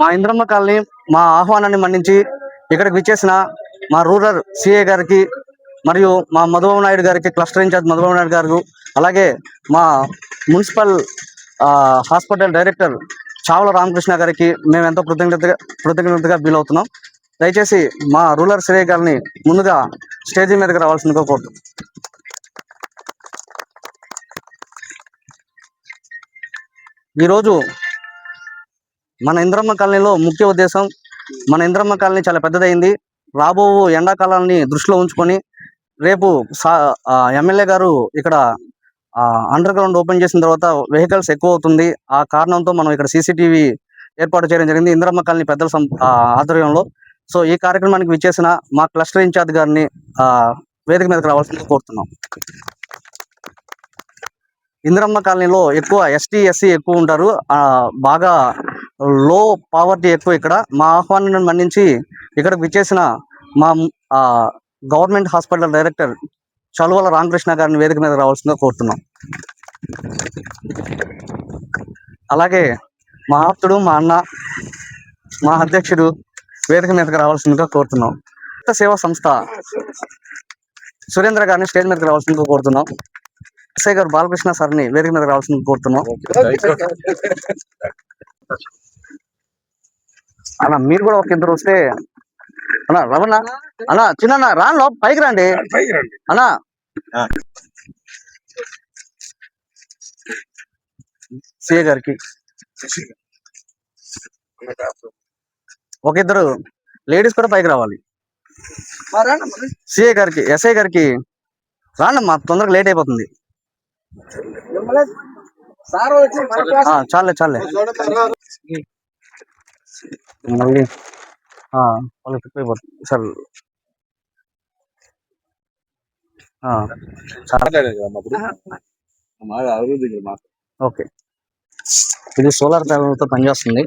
మా ఇంద్రమ్మ కాలనీ మా ఆహ్వానాన్ని మన్నించి ఇక్కడికి విచ్చేసిన మా రూరల్ సిఏ గారికి మరియు మా మధుబాబు నాయుడు గారికి, క్లస్టర్ ఇన్ఛార్జ్ మధుబాబు నాయుడు గారు, అలాగే మా మున్సిపల్ హాస్పిటల్ డైరెక్టర్ చావల రామకృష్ణ గారికి మేము ఎంతో కృతజ్ఞతగా ఫీల్ అవుతున్నాం. దయచేసి మా రూరల్ సిఏ గారిని ముందుగా స్టేజీ మీదకి రావాల్సిందిగా కోరుతున్నాం. ఈరోజు మన ఇంద్రమ్మ కాలనీలో ముఖ్య ఉద్దేశం, మన ఇంద్రమ్మ కాలనీ చాలా పెద్దదైంది. రాబో ఎండాకాలాన్ని దృష్టిలో ఉంచుకొని రేపు ఎమ్మెల్యే గారు ఇక్కడ అండర్ గ్రౌండ్ ఓపెన్ చేసిన తర్వాత వెహికల్స్ ఎక్కువ అవుతుంది. ఆ కారణంతో మనం ఇక్కడ సీసీటీవీ ఏర్పాటు చేయడం జరిగింది ఇంద్రమ్మ కాలనీ పెద్దల ఆధ్వర్యంలో. సో ఈ కార్యక్రమానికి విచ్చేసిన మా క్లస్టర్ ఇన్ఛార్జ్ గారిని వేదిక మీదకి రావాల్సిందిగా కోరుతున్నాం. ఇంద్రమ్మ కాలనీలో ఎక్కువ ఎస్టీ ఎస్సీ ఎక్కువ ఉంటారు, బాగా లో పావర్టీ ఎక్కువ. ఇక్కడ మా ఆహ్వానాన్ని మన్నించి ఇక్కడికి విచ్చేసిన మా గవర్నమెంట్ హాస్పిటల్ డైరెక్టర్ చలువల రామకృష్ణ గారిని వేదిక మీద రావాల్సిందిగా కోరుతున్నాం. అలాగే మా ఆప్తుడు, మా అన్న, మా అధ్యక్షుడు వేదిక మీదకి రావాల్సిందిగా కోరుతున్నాం. సేవా సంస్థ సురేంద్ర గారిని స్టేజ్ మీదకి రావాల్సిందిగా కోరుతున్నాం. ఎస్ఐ గారు బాలకృష్ణ సార్ని వేదిక మీద రావాల్సింది కోరుతున్నాం. అన్న మీరు కూడా ఒక ఇద్దరు వస్తే అన్న, రవణ అన్న, చిన్న రాను పైకి రండి అన్న. సిఏ గారికి ఒక ఇద్దరు లేడీస్ కూడా పైకి రావాలి. సిఏ గారికి, ఎస్ఐ గారికి రాండమ్మా, తొందరగా లేట్ అయిపోతుంది. చాలే మళ్ళీ వాళ్ళకి తిప్పిపోతుంది సార్. ఓకే, ఇది సోలార్ ప్యానెల్తో పనిచేస్తుంది.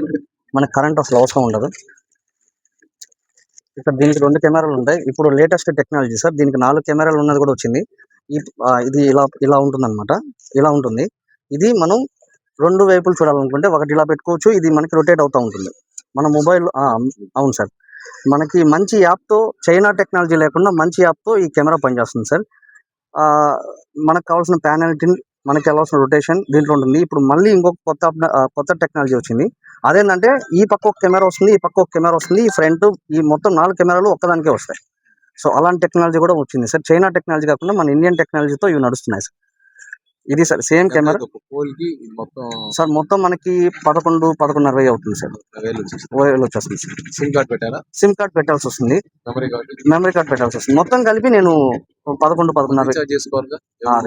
మనకి కరెంట్ అసలు అవసరం ఉండదు. ఇక్కడ దీనికి 2 కెమెరాలు ఉంటాయి. ఇప్పుడు లేటెస్ట్ టెక్నాలజీ సార్. దీనికి 4 కెమెరాలు ఉన్నది కూడా వచ్చింది. ఇది ఇలా ఉంటుంది అనమాట. ఇలా ఉంటుంది. ఇది మనం 2 వైపులు చూడాలనుకుంటే ఒకటి ఇలా పెట్టుకోవచ్చు. ఇది మనకి రొటేట్ అవుతూ ఉంటుంది మన మొబైల్. అవును సార్, మనకి మంచి యాప్తో, చైనా టెక్నాలజీ లేకుండా మంచి యాప్తో ఈ కెమెరా పనిచేస్తుంది సార్. మనకు కావాల్సిన ప్యానెలిటీ, మనకి కావాల్సిన రొటేషన్ దీంట్లో ఉంటుంది. ఇప్పుడు మళ్ళీ ఇంకొక కొత్త టెక్నాలజీ వచ్చింది. అదేంటంటే ఈ పక్క ఒక కెమెరా వస్తుంది, ఈ పక్క ఒక కెమెరా వస్తుంది, ఈ ఫ్రంట్, ఈ మొత్తం 4 కెమెరాలు ఒక్కదానికే వస్తాయి. సో అలాంటి టెక్నాలజీ కూడా వచ్చింది సార్. చైనా టెక్నాలజీ కాకుండా మన ఇండియన్ టెక్నాలజీతో ఇవి నడుస్తున్నాయి సార్. ఇది సార్ సేమ్ కెమెరా సార్. మొత్తం మనకి 11,500 అవుతుంది సార్. వచ్చేస్తుంది సార్. సిమ్ కార్డ్ పెట్టాల్సి వస్తుంది, మెమరీ కార్డ్ పెట్టాల్సి వస్తుంది. మొత్తం కలిపి నేను 11,500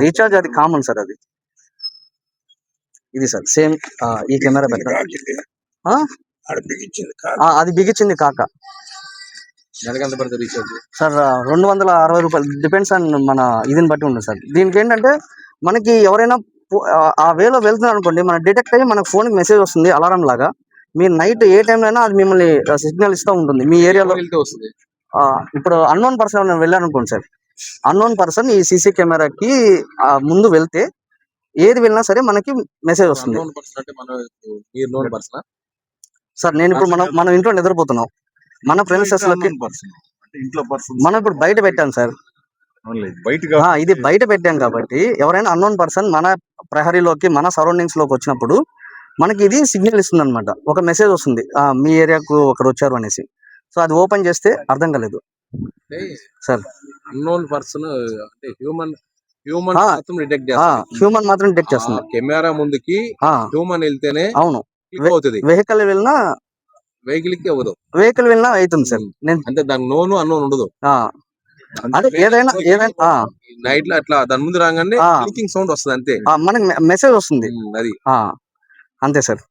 రీఛార్జ్. అది కామన్ సార్. అది ఇది సార్ సేమ్. ఈ కెమెరా పెట్టాలి. అది బిగించింది కాక సార్ 260 రూపాయలు. డిపెండ్స్ ఆన్ మన ఇదిని బట్టి ఉంటుంది సార్. దీనికి ఏంటంటే మనకి ఎవరైనా ఆ వేలో వెళ్తున్నారు అనుకోండి, మన డిటెక్ట్ అయ్యి మనకు ఫోన్కి మెసేజ్ వస్తుంది అలారం లాగా. మీరు నైట్ ఏ టైంలో అయినా అది మిమ్మల్ని సిగ్నల్ ఇస్తూ ఉంటుంది మీ ఏరియాలో. ఇప్పుడు అన్నోన్ పర్సన్ వెళ్ళారు అనుకోండి సార్, అన్నోన్ పర్సన్ ఈ సీసీ కెమెరాకి ముందు వెళ్తే ఏది వెళ్ళినా సరే మనకి మెసేజ్ వస్తుంది సార్. నేను ఇప్పుడు మనం ఇంట్లో నిద్రపోతున్నాం, మన ప్రెమిసెస్ లోకి మనం ఇప్పుడు బయట పెట్టాం సార్. ఇది బయట పెట్టాం కాబట్టి ఎవరైనా అన్నోన్ పర్సన్ మన ప్రహరీలోకి, మన సరౌండింగ్స్ లోకి వచ్చినప్పుడు మనకి ఇది సిగ్నల్ ఇస్తుంది అనమాట. ఒక మెసేజ్ వస్తుంది, మీ ఏరియాకు ఒకరు వచ్చారు అనేసి. సో అది ఓపెన్ చేస్తే అర్థం కాలేదు సార్. అన్నోన్ పర్సన్ అంటే హ్యూమన్ మాత్రం డిటెక్ట్ చేస్తుంది. కెమెరా ముందుకి హ్యూమన్ వెళ్తేనే అవును, వెహికల్ వెళ్ళినా వెహికల్ వెళ్ళినా అవుతుంది సార్. అంటే దాని నోను అన్నోన్ ఉండదు. అంటే ఏదైనా నైట్ లో అట్లా దాని ముందు రాగానే సౌండ్ వస్తుంది, అంతే. మనకి మెసేజ్ వస్తుంది, అది అంతే సార్.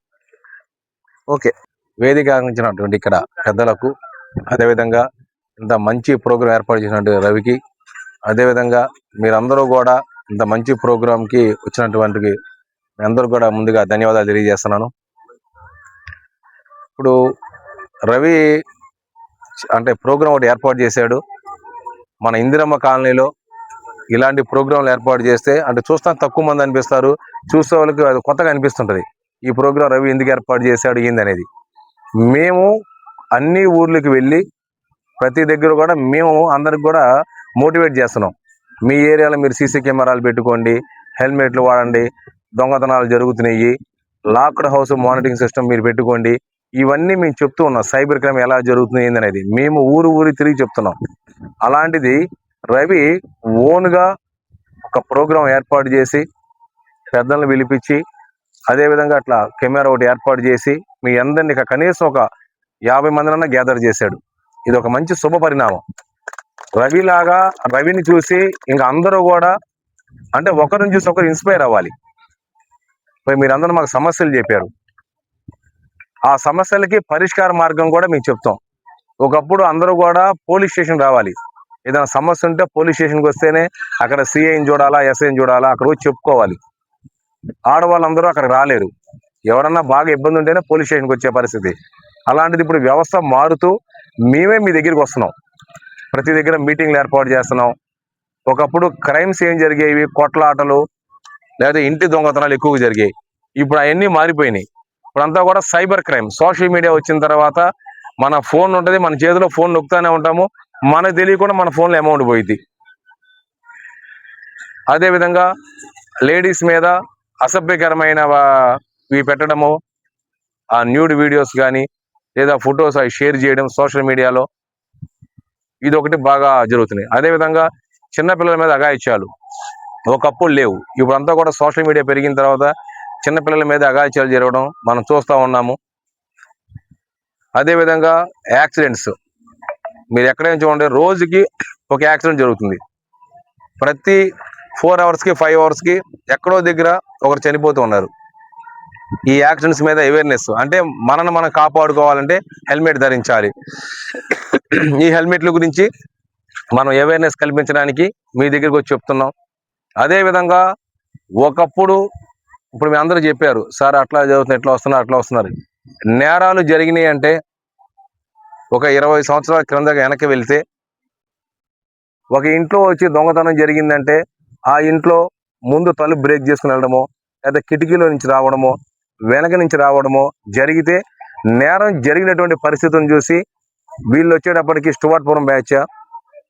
ఓకే, వేదిక అందించినటువంటి ఇక్కడ పెద్దలకు, అదేవిధంగా ఇంత మంచి ప్రోగ్రాం ఏర్పాటు చేసినటువంటి రవికి, అదేవిధంగా మీరందరూ కూడా ఇంత మంచి ప్రోగ్రాంకి వచ్చినటువంటి మీ అందరూ కూడా ముందుగా ధన్యవాదాలు తెలియజేస్తున్నాను. ఇప్పుడు రవి అంటే ప్రోగ్రాం ఒకటి ఏర్పాటు చేశాడు మన ఇందిరమ్మ కాలనీలో. ఇలాంటి ప్రోగ్రాంలు ఏర్పాటు చేస్తే అంటే చూస్తాం తక్కువ మంది అనిపిస్తారు, చూసే వాళ్ళకి అది కొత్తగా అనిపిస్తుంటది. ఈ ప్రోగ్రాం రవి ఎందుకు ఏర్పాటు చేశాడు ఏంది అనేది. మేము అన్ని ఊర్లకి వెళ్ళి ప్రతి దగ్గర కూడా మేము అందరికి కూడా మోటివేట్ చేస్తున్నాం. మీ ఏరియాలో మీరు సీసీ కెమెరాలు పెట్టుకోండి, హెల్మెట్లు వాడండి, దొంగతనాలు జరుగుతున్నాయి, లాక్డ్ హౌస్ మానిటరింగ్ సిస్టమ్ మీరు పెట్టుకోండి, ఇవన్నీ మేము చెప్తూ ఉన్నాం. సైబర్ క్రైమ్ ఎలా జరుగుతుంది అనేది మేము ఊరు తిరిగి చెప్తున్నాం. అలాంటిది రవి ఓన్గా ఒక ప్రోగ్రాం ఏర్పాటు చేసి పెద్దలను పిలిపించి అదేవిధంగా అట్లా కెమెరా ఒకటి ఏర్పాటు చేసి మీ అందరినీ కనీసం ఒక 50 మందినన్నా గ్యాదర్ చేశాడు. ఇది ఒక మంచి శుభ పరిణామం. రవిని చూసి ఇంకా అందరూ కూడా అంటే ఒకరిని చూసి ఒకరు ఇన్స్పైర్ అవ్వాలి. మీరందరూ మాకు సమస్యలు చెప్పారు, ఆ సమస్యలకి పరిష్కార మార్గం కూడా మేము చెప్తాం. ఒకప్పుడు అందరూ కూడా పోలీస్ స్టేషన్ రావాలి, ఏదైనా సమస్య ఉంటే పోలీస్ స్టేషన్కి వస్తేనే అక్కడ సిఐని చూడాలా, ఎస్ఐని చూడాలా, అక్కడ వచ్చి చెప్పుకోవాలి. ఆడవాళ్ళందరూ అక్కడ రాలేరు, ఎవరన్నా బాగా ఇబ్బంది ఉంటేనే పోలీస్ స్టేషన్కి వచ్చే పరిస్థితి. అలాంటిది ఇప్పుడు వ్యవస్థ మారుతూ మేమే మీ దగ్గరికి వస్తున్నాం, ప్రతి దగ్గర మీటింగ్లు ఏర్పాటు చేస్తున్నాం. ఒకప్పుడు క్రైమ్స్ ఏం జరిగేవి, కొట్లాటలు లేదా ఇంటి దొంగతనాలు ఎక్కువగా జరిగాయి. ఇప్పుడు అవన్నీ మారిపోయినాయి. ఇప్పుడంతా కూడా సైబర్ క్రైమ్. సోషల్ మీడియా వచ్చిన తర్వాత మన ఫోన్ ఉంటుంది, మన చేతిలో ఫోన్ నొక్కుతూనే ఉంటాము, మనకు తెలియకుండా మన ఫోన్లో అమౌంట్ పోయింది. అదేవిధంగా లేడీస్ మీద అసభ్యకరమైన ఇవి పెట్టడము, ఆ న్యూడ్ వీడియోస్ కానీ లేదా ఫొటోస్ అవి షేర్ చేయడం సోషల్ మీడియాలో, ఇది ఒకటి బాగా జరుగుతున్నాయి. అదేవిధంగా చిన్నపిల్లల మీద అఘాయిత్యాలు ఒకప్పుడు లేవు, ఇప్పుడంతా కూడా సోషల్ మీడియా పెరిగిన తర్వాత చిన్నపిల్లల మీద అఘాయిత్యాలు జరగడం మనం చూస్తూ ఉన్నాము. అదేవిధంగా యాక్సిడెంట్స్ మీరు ఎక్కడైనా చూడండి, రోజుకి ఒక యాక్సిడెంట్ జరుగుతుంది. ప్రతి 4 అవర్స్కి 5 అవర్స్కి ఎక్కడో దగ్గర ఒకరు చనిపోతూ ఉన్నారు. ఈ యాక్సిడెంట్స్ మీద అవేర్నెస్ అంటే మనల్ని మనం కాపాడుకోవాలంటే హెల్మెట్ ధరించాలి. ఈ హెల్మెట్ల గురించి మనం అవేర్నెస్ కల్పించడానికి మీ దగ్గరికి వచ్చి చెప్తున్నాం. అదేవిధంగా ఒకప్పుడు ఇప్పుడు మీ అందరూ చెప్పారు, సార్ అట్లా జరుగుతుంది, ఎట్లా వస్తున్నారు. నేరాలు జరిగినాయి అంటే ఒక 20 సంవత్సరాల క్రింద వెనక్కి వెళ్తే ఒక ఇంట్లో వచ్చి దొంగతనం జరిగిందంటే ఆ ఇంట్లో ముందు తలుపు బ్రేక్ చేసుకుని వెళ్ళడమో లేదా కిటికీలో నుంచి రావడమో వెనక నుంచి రావడమో జరిగితే నేరం జరిగినటువంటి పరిస్థితులను చూసి వీళ్ళు వచ్చేటప్పటికి స్టువర్ట్పురం బ్యాచా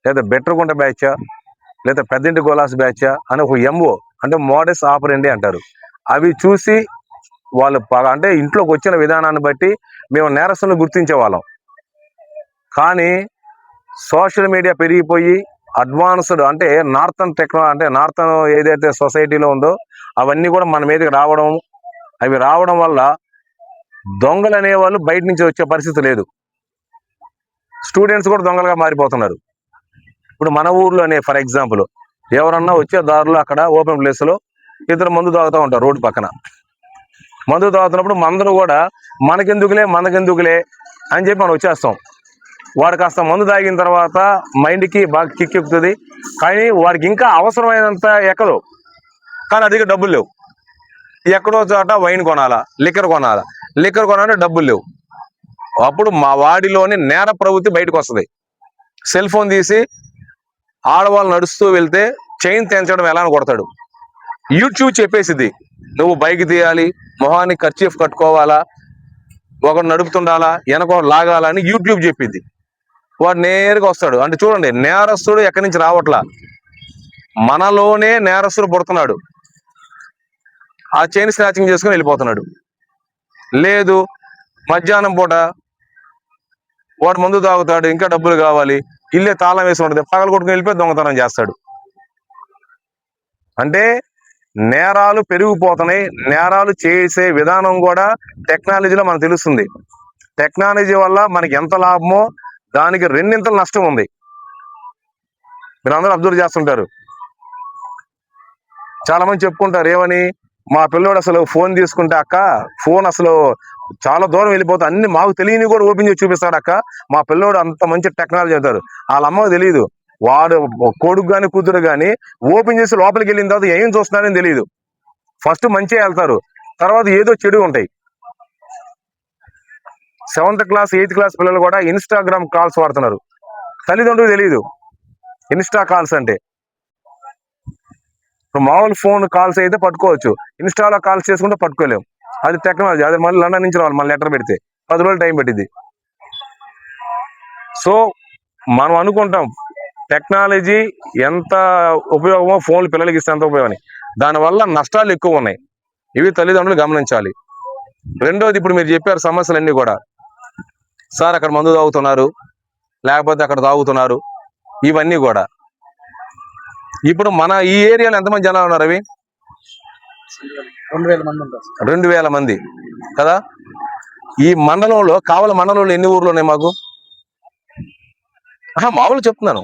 లేదా బెట్రగుంట బ్యాచా లేదా పెద్దింటి గోలాస్ బ్యాచా అని ఒక ఎంఓ అంటే మోడస్ ఆపరెండి అంటారు. అవి చూసి వాళ్ళు అంటే ఇంట్లోకి వచ్చిన విధానాన్ని బట్టి మేము నేరస్తులను గుర్తించే వాళ్ళం. కానీ సోషల్ మీడియా పెరిగిపోయి అడ్వాన్స్డ్ అంటే నార్థన్ టెక్నాలజీ అంటే నార్థన్ ఏదైతే సొసైటీలో ఉందో అవన్నీ కూడా మన మీదకి రావడం, అవి రావడం వల్ల దొంగలు అనేవాళ్ళు బయట నుంచి వచ్చే పరిస్థితి లేదు. స్టూడెంట్స్ కూడా దొంగలుగా మారిపోతున్నారు. ఇప్పుడు మన ఊర్లోనే ఫర్ ఎగ్జాంపుల్ ఎవరన్నా వచ్చే దారిలో అక్కడ ఓపెన్ ప్లేస్లో ఇద్దరు మందు తాగుతూ ఉంటారు, రోడ్డు పక్కన మందు తాగుతున్నప్పుడు మందరు కూడా మనకెందుకులే అని చెప్పి మనం వచ్చేస్తాం. వాడు కాస్త మందు తాగిన తర్వాత మైండ్కి బాగా కిక్ ఎక్కుతుంది, కానీ వాడికి ఇంకా అవసరమైనంత ఎక్కదు, కానీ అదిగా డబ్బులు లేవు. ఎక్కడో చోట వైన్ కొనాలా, లిక్కర్ కొనాలంటే డబ్బులు లేవు. అప్పుడు మా వాడిలోని నేర ప్రవృత్తి బయటకు వస్తుంది. సెల్ ఫోన్ తీసి ఆడవాళ్ళు నడుస్తూ వెళ్తే చైన్ తెంచడం ఎలా అని కొడతాడు. యూట్యూబ్ చెప్పేసిద్ది, నువ్వు బైక్ తీయాలి, మొహానికి కర్చీఫ్ కట్టుకోవాలా, ఒకడు నడుపుతుండాలా, వెనక లాగాలని యూట్యూబ్ చెప్పింది. వాడు నేరుగా వస్తాడు. అంటే చూడండి, నేరస్తుడు ఎక్కడి నుంచి రావట్లా, మనలోనే నేరస్తుడు పుడుతున్నాడు. ఆ చైన్ స్నాచింగ్ చేసుకుని వెళ్ళిపోతున్నాడు. లేదు మధ్యాహ్నం పూట వాడు మందు తాగుతాడు, ఇంకా డబ్బులు కావాలి, ఇల్లే తాళం వేసి ఉంటుంది, పగలు కొట్టుకుని వెళ్ళిపోయి దొంగతనం చేస్తాడు. అంటే నేరాలు పెరిగిపోతున్నాయి. నేరాలు చేసే విధానం కూడా టెక్నాలజీలో మనకు తెలుస్తుంది. టెక్నాలజీ వల్ల మనకి ఎంత లాభమో దానికి 2 ఇంతలు నష్టం ఉంది. మీరు అందరూ అబ్జర్వ్ చేస్తుంటారు. చాలా మంది చెప్పుకుంటారు ఏమని, మా పిల్లోడు అసలు ఫోన్ తీసుకుంటే అక్క ఫోన్ అసలు చాలా దూరం వెళ్ళిపోతుంది, అన్ని మాకు తెలియని కూడా ఓపెన్ చేసి చూపిస్తాడు అక్క, మా పిల్లోడు అంత మంచి టెక్నాలజీ అవుతారు. వాళ్ళ అమ్మకు తెలియదు, వాడు కొడుకు కానీ కూతురు కానీ ఓపెన్ చేసి లోపలికి వెళ్ళిన తర్వాత ఏం చూస్తున్నారని తెలియదు. ఫస్ట్ మంచిగా వెళ్తారు, తర్వాత ఏదో చెడు ఉంటాయి. 7th క్లాస్ 8th క్లాస్ పిల్లలు కూడా ఇన్స్టాగ్రామ్ కాల్స్ వాడుతున్నారు, తల్లిదండ్రులు తెలియదు ఇన్స్టా కాల్స్ అంటే. ఇప్పుడు మామూలు ఫోన్ కాల్స్ అయితే పట్టుకోవచ్చు, ఇన్స్టాలో కాల్స్ చేసుకుంటే పట్టుకోలేము. అది టెక్నాలజీ. అది మళ్ళీ లండన్ నుంచి రావాలి, మళ్ళీ లెటర్ పెడితే 10 రోజులు టైం పట్టింది. సో మనం అనుకుంటాం టెక్నాలజీ ఎంత ఉపయోగమో ఫోన్లు పిల్లలకి ఇస్తే ఎంత ఉపయోగం, దానివల్ల నష్టాలు ఎక్కువ ఉన్నాయి. ఇవి తల్లిదండ్రులు గమనించాలి. రెండోది, ఇప్పుడు మీరు చెప్పారు సమస్యలన్నీ కూడా, సార్ అక్కడ మందు తాగుతున్నారు, లేకపోతే అక్కడ తాగుతున్నారు, ఇవన్నీ కూడా. ఇప్పుడు మన ఈ ఏరియాలో ఎంతమంది జనాలు ఉన్నారు? అవి 2000 మంది ఉంటారు. 2000 మంది కదా. ఈ మండలంలో, కావల మండలంలో ఎన్ని ఊర్లు ఉన్నాయి మాకు? మామూలు చెప్తున్నాను,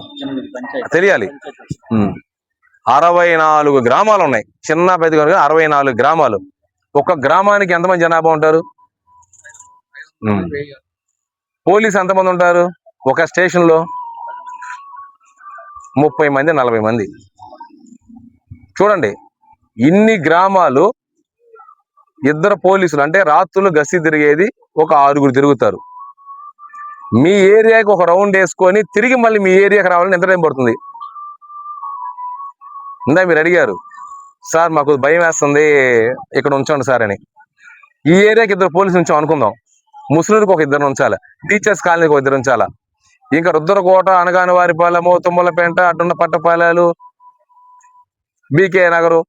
తెలియాలి. 64 గ్రామాలు ఉన్నాయి. చిన్న పెద్ద 64 గ్రామాలు. ఒక గ్రామానికి ఎంతమంది జనాభా ఉంటారు? పోలీసు ఎంతమంది ఉంటారు ఒక స్టేషన్ లో? 30 మంది 40 మంది. చూడండి, ఇన్ని గ్రామాలు, 2 పోలీసులు, అంటే రాత్రులు గస్తీ తిరిగేది ఒక 6 తిరుగుతారు. మీ ఏరియాకి ఒక రౌండ్ వేసుకొని తిరిగి మళ్ళీ మీ ఏరియాకి రావాలని ఎంత టైం పడుతుంది? ఇందా మీరు అడిగారు, సార్ మాకు భయం వేస్తుంది, ఇక్కడ ఉంచండి సార్ అని. ఈ ఏరియాకి 2 పోలీసులు ఉంచాం అనుకుందాం, ముస్లింలకు ఒక 2 ఉంచాలి, టీచర్స్ కాలనీకి ఒక 2 ఉంచాలా, ఇంకా రుద్రకోట, అనగాని వారిపాలెము, తుమ్మలపేంట, అటున్న పట్టపాలెలు, బీకే నగరు,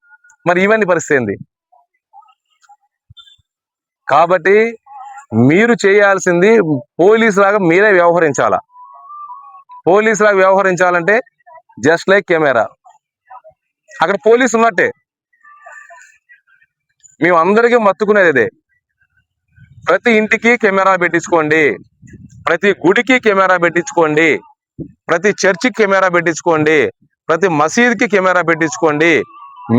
మరి ఇవన్నీ పరిస్థితి ఏంది? కాబట్టి మీరు చేయాల్సింది పోలీసు లాగా మీరే వ్యవహరించాలా. పోలీసు లాగా వ్యవహరించాలంటే జస్ట్ లైక్ కెమెరా, అక్కడ పోలీసు ఉన్నట్టే. మేము అందరికీ మత్తుకునేది ఇదే, ప్రతి ఇంటికి కెమెరా పెట్టించుకోండి, ప్రతి గుడికి కెమెరా పెట్టించుకోండి, ప్రతి చర్చికి కెమెరా పెట్టించుకోండి, ప్రతి మసీద్కి కెమెరా పెట్టించుకోండి.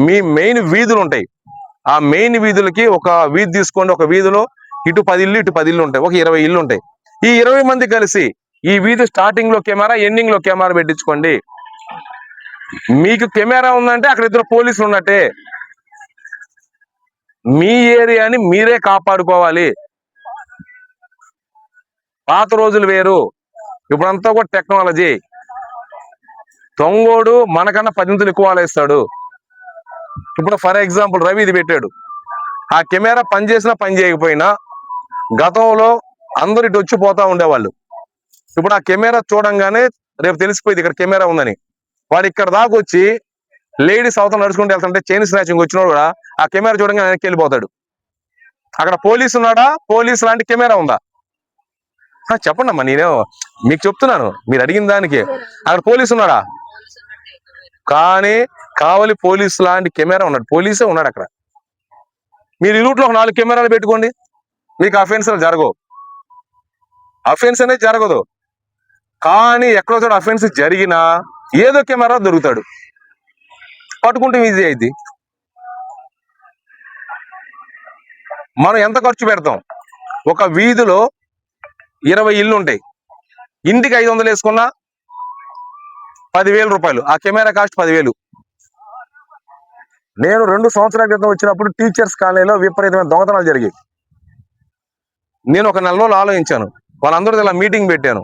మీ మెయిన్ వీధులు ఉంటాయి, ఆ మెయిన్ వీధులకి ఒక వీధి తీసుకోండి, ఒక వీధిలో ఇటు 10 ఇల్లు, ఇటు 10 ఇల్లు ఉంటాయి, ఒక 20 ఇల్లు ఉంటాయి. ఈ 20 మంది కలిసి ఈ వీధి స్టార్టింగ్ లో కెమెరా, ఎండింగ్ లో కెమెరా పెట్టించుకోండి. మీకు కెమెరా ఉందంటే అక్కడ 2 పోలీసులు ఉన్నట్టే. మీ ఏరియాని మీరే కాపాడుకోవాలి. పాత రోజులు వేరు, ఇప్పుడంతా కూడా టెక్నాలజీ. దొంగోడు మనకన్నా 10 ఎక్కువ ఆలోచిస్తాడు. ఇప్పుడు ఫర్ ఎగ్జాంపుల్ రవి ఇది పెట్టాడు, ఆ కెమెరా పని చేసినా పని చేయకపోయినా గతంలో అందరు ఇటు వచ్చి పోతా ఉండేవాళ్ళు. ఇప్పుడు ఆ కెమెరా చూడంగానే రేపు తెలిసిపోయింది ఇక్కడ కెమెరా ఉందని. వాడు ఇక్కడ దాకా వచ్చి లేడీస్ అవతల నడుచుకుంటూ వెళ్తుంటే చైన్ స్నాచింగ్ వచ్చినోడు కూడా ఆ కెమెరా చూడంగానే వెనక్కి వెళ్ళిపోతాడు. అక్కడ పోలీసు ఉన్నాడా? పోలీసు లాంటి కెమెరా ఉందా? చెప్పండి అమ్మా, నేనే మీకు చెప్తున్నాను, మీరు అడిగిన దానికి. అక్కడ పోలీసు ఉన్నాడా? కానీ కావలి పోలీసు లాంటి కెమెరా ఉన్నాడు, పోలీసే ఉన్నాడు అక్కడ. మీరు ఈ రూట్లో ఒక 4 కెమెరాలు పెట్టుకోండి, మీకు అఫెన్స్ జరగవు, అఫెన్స్ అనేది జరగదు. కానీ ఎక్కడో చోట అఫెన్స్ జరిగినా ఏదో కెమెరా దొరుకుతాడు, పట్టుకుంటే ఈజీ అయింది. మనం ఎంత ఖర్చు పెడతాం? ఒక వీధిలో 20 ఇల్లు ఉంటాయి, ఇంటికి 500 వేసుకున్నా 10,000 రూపాయలు. ఆ కెమెరా కాస్ట్ 10,000. నేను 2 సంవత్సరాల క్రితం వచ్చినప్పుడు టీచర్స్ కాలనీలో విపరీతమైన దొంగతనాలు జరిగాయి. నేను ఒక 4 రోజులు ఆలోచించాను, వాళ్ళందరూ ఇలా మీటింగ్ పెట్టాను.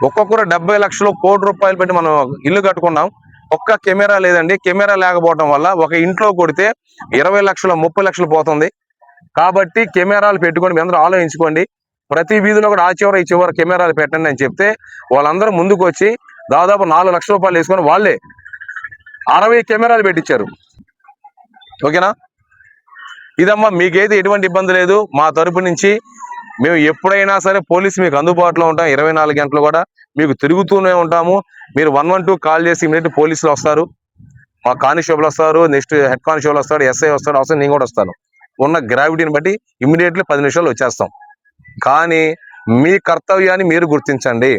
ఒక్కొక్కరు 70 లక్షలు, ₹1,00,00,000 పెట్టి మనం ఇల్లు కట్టుకున్నాం, ఒక్క కెమెరా లేదండి. కెమెరా లేకపోవడం వల్ల ఒక ఇంట్లో కొడితే 20 లక్షలు, 30 లక్షలు పోతుంది. కాబట్టి కెమెరాలు పెట్టుకొని మీ అందరూ ఆలోచించుకోండి, ప్రతి వీధిలో కూడా ఆ చివర ఈ చివర కెమెరాలు పెట్టండి అని చెప్తే వాళ్ళందరూ ముందుకు వచ్చి దాదాపు 4 లక్షల రూపాయలు వేసుకొని వాళ్ళే 60 కెమెరాలు పెట్టించారు. ఓకేనా? ఇదమ్మా, మీకైతే ఎటువంటి ఇబ్బంది లేదు. మా తరపు నుంచి మేము ఎప్పుడైనా సరే పోలీసు మీకు అందుబాటులో ఉంటాం, 24 గంటలు కూడా మీకు తిరుగుతూనే ఉంటాము. మీరు 112 కాల్ చేసి ఇమీడియట్ పోలీసులు వస్తారు, మా కానిస్టేబుల్ వస్తారు, నెక్స్ట్ హెడ్ కానిస్టేబుల్ వస్తాడు, ఎస్ఐ వస్తాడు, అవసరం నేను కూడా వస్తాను. ఉన్న గ్రావిటీని బట్టి ఇమ్మీడియట్లీ 10 నిమిషాలు వచ్చేస్తాం. కానీ మీ కర్తవ్యాన్ని మీరు గుర్తించండి,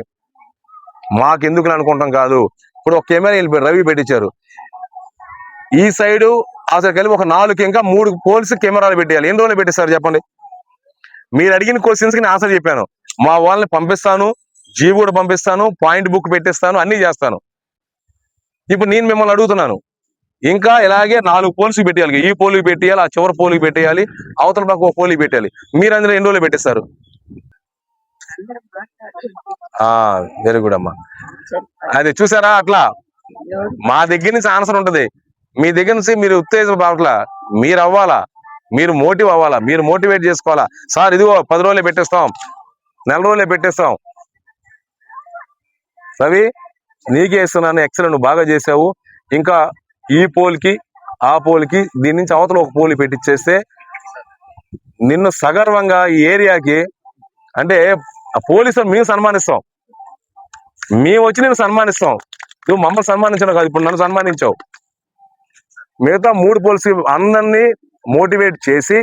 మాకెందుకు అనుకుంటాం కాదు. ఇప్పుడు ఒక కెమెరా రవి పెట్టించారు, ఈ సైడు ఆ సైడ్ కలిపి ఒక 4 ఇంకా 3 పోలీసు కెమెరాలు పెట్టేయాలి. ఎన్ని రోజులు పెట్టేస్తారు చెప్పండి? మీరు అడిగిన క్వశ్చన్స్ కి నేను ఆన్సర్ చెప్పాను. మా వాళ్ళని పంపిస్తాను, జీబు కూడా పంపిస్తాను, పాయింట్ బుక్ పెట్టిస్తాను, అన్ని చేస్తాను. ఇప్పుడు నేను మిమ్మల్ని అడుగుతున్నాను, ఇంకా ఇలాగే 4 పోలీసులు పెట్టేయాలి. ఈ పోలీసు పెట్టేయాలి, ఆ చివరి పోలీసు పెట్టేయాలి, అవతల పక్క ఒక పోలీసు పెట్టాలి. మీరు అందులో ఎన్ని రోజులు పెట్టేస్తారు? వెరీ గుడ్ అమ్మా. అది చూసారా? అట్లా మా దగ్గర నుంచి ఆన్సర్ ఉంటది, మీ దగ్గర నుంచి మీరు ఉత్తేజం రావట్లా, మీరు అవ్వాలా. మీరు మోటివ్ అవ్వాలా, మీరు మోటివేట్ చేసుకోవాలా. సార్ ఇదిగో 10 రోజులే పెట్టేస్తాం, 4 రోజులే పెట్టేస్తాం. రవి నీకే ఇస్తున్నాను, ఎక్సలెంట్, నువ్వు బాగా చేసావు. ఇంకా ఈ పోల్కి ఆ పోల్కి దీని నుంచి అవతల ఒక పోల్ పెట్టించేస్తే నిన్ను సగర్వంగా ఈ ఏరియాకి, అంటే పోలీసులు మేము సన్మానిస్తాం, మేము వచ్చి నేను సన్మానిస్తాం. నువ్వు మమ్మల్ని సన్మానించడం కాదు, ఇప్పుడు నన్ను సన్మానించావు. మిగతా 3 పోల్స్ అందరినీ మోటివేట్ చేసి,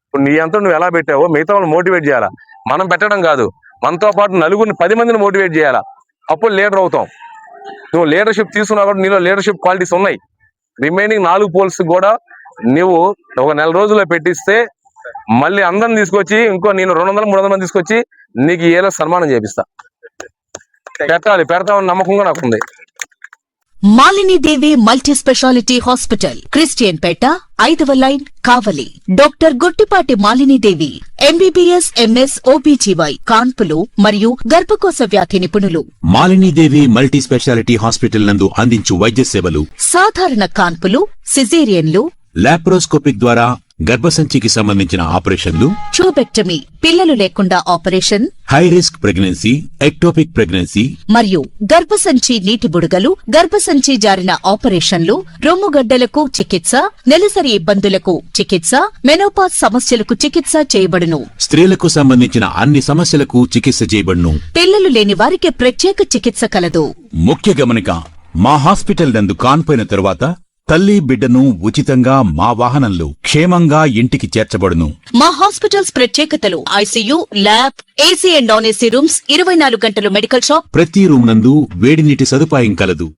ఇప్పుడు నీ అంతా నువ్వు ఎలా పెట్టావో మిగతా వాళ్ళు మోటివేట్ చేయాలా. మనం పెట్టడం కాదు, మనతో పాటు నలుగురిని 10 మందిని మోటివేట్ చేయాలా. అప్పుడు లీడర్ అవుతాం. నువ్వు లీడర్షిప్ తీసుకున్నా కూడా నీలో లీడర్షిప్ క్వాలిటీస్ ఉన్నాయి. రిమైనింగ్ 4 పోల్స్ కూడా నువ్వు ఒక 4 రోజుల్లో పెట్టిస్తే మళ్ళీ అందరిని తీసుకొచ్చి ఇంకో నేను 200-300 మంది తీసుకొచ్చి నీకు ఏదో సన్మానం చేపిస్తా. పెడతామని నమ్మకంగా నాకు ఉంది. మాలిని దేవి మల్టీ స్పెషాలిటీ హాస్పిటల్, క్రిస్టియన్ పేట, 5వ లైన్, కావలి. డాక్టర్ గుట్టిపాటి మాలిని దేవి ఎంబీబీఎస్, ఎంఎస్, ఓబీజీవై, కాన్పులు మరియు గర్భకోశ వ్యాధి నిపుణులు. మాలినీదేవి మల్టీ స్పెషాలిటీ హాస్పిటల్ నందు అందించు వైద్య సేవలు: సాధారణ కాన్పులు, సిజేరియన్లు, లాప్రోస్కోపిక్ ద్వారా గర్భసంచికి సంబంధించిన ఆపరేషన్లు, ట్యూబెక్టమీ, పిల్లలు లేకుండా operation, high risk pregnancy, ectopic pregnancy మరియు గర్భసంచి నీటి బుడగలు, గర్భసంచి జారిన ఆపరేషన్లు, రొమ్ముగడ్డలకు చికిత్స, నెలసరి ఇబ్బందులకు చికిత్స, మెనోపాజ్ సమస్యలకు చికిత్స చేయబడును. స్త్రీలకు సంబంధించిన అన్ని సమస్యలకు చికిత్స చేయబడును. పిల్లలు లేని వారికి ప్రత్యేక చికిత్స కలదు. ముఖ్య గమనిక: మా హాస్పిటల్ నందు కాన్పోయిన తరువాత తల్లి బిడ్డను ఉచితంగా మా వాహనంలో క్షేమంగా ఇంటికి చేర్చబడును. మా హాస్పిటల్స్ ప్రత్యేకతలు: ICU, lab, AC and non AC rooms, 24 గంటలు మెడికల్ షాప్, ప్రతి రూమ్ నందు వేడి నీటి సదుపాయం కలదు.